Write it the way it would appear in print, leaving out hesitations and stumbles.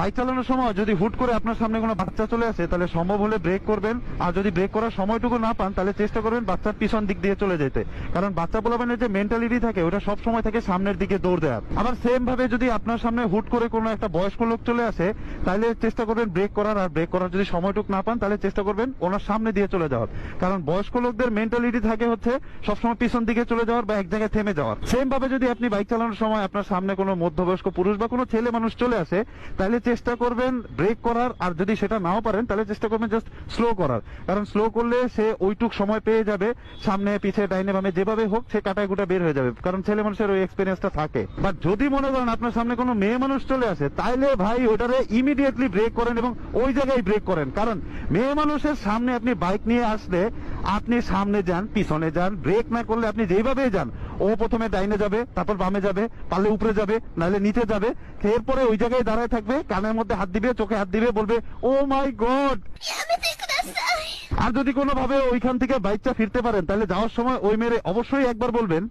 Bike চালানোর সময় যদি হুট করে আপনার সামনে কোনো বাচ্চা চলে আসে তাহলে সম্ভব হলে ব্রেক করবেন, আর যদি ব্রেক করার সময়টুকু না পান তাহলে চেষ্টা করবেন বাচ্চার পিছন দিক দিয়ে চলে যেতে, কারণ বাচ্চা পোলাপানের যে মেন্টালিটি থাকে ওটা সব সময় থাকে সামনের দিকে দৌড় দেওয়ার। আবার সেম ভাবে যদি আপনার সামনে হুট করে কোনো একটা বয়স্ক লোক চলে আসে তাহলে চেষ্টা করবেন ব্রেক করার, আর ব্রেক করার যদি সময়টুকু না পান তাহলে চেষ্টা করবেন ওনার সামনে দিয়ে চলে যাওয়ার, কারণ বয়স্ক লোকদের মেন্টালিটি থাকে হচ্ছে সবসময় পিছন দিকে চলে যাওয়ার বা এক জায়গায় থেমে যাওয়ার। সেম ভাবে যদি আপনি বাইক চালানোর সময় আপনার সামনে কোনো মধ্যবয়স্ক পুরুষ বা কোনো ছেলে মানুষ চলে আসে তাহলে চেষ্টা করবেন ব্রেক করার, আর যদি সেটা নাও পারেন তাহলে চেষ্টা করবেন জাস্ট স্লো করার, কারণ স্লো করলে সে ওইটুক সময় পেয়ে যাবে সামনে পিছে ডাইনে বামে যেভাবে হোক সে কাটায় গুটা বের হয়ে যাবে, কারণ ছেলে মানুষের ওই এক্সপিরিয়েন্সটা থাকে। বাট যদি মনে করেন আপনার সামনে কোনো মেয়ে মানুষ চলে আসে তাহলে ভাই ওটারে ইমিডিয়েটলি ব্রেক করেন এবং ওই জায়গায় ব্রেক করেন, কারণ মেয়ে মানুষের সামনে আপনি বাইক নিয়ে আসলে আপনি সামনে যান পিছনে যান, ব্রেক না করলে আপনি যেভাবে যান ও প্রথমে ডাইনে যাবে, তারপর বামে যাবে, পারলে উপরে যাবে, নাহলে নিচে যাবে, এরপরে ওই জায়গায় দাঁড়ায় থাকবে, কানের মধ্যে হাত দিবে, চোখে হাত দিবে, বলবে ও মাই গড। আর যদি কোনোভাবে ওইখান থেকে বাইকটা ফিরতে পারেন তাহলে যাওয়ার সময় ওই মেরে অবশ্যই একবার বলবেন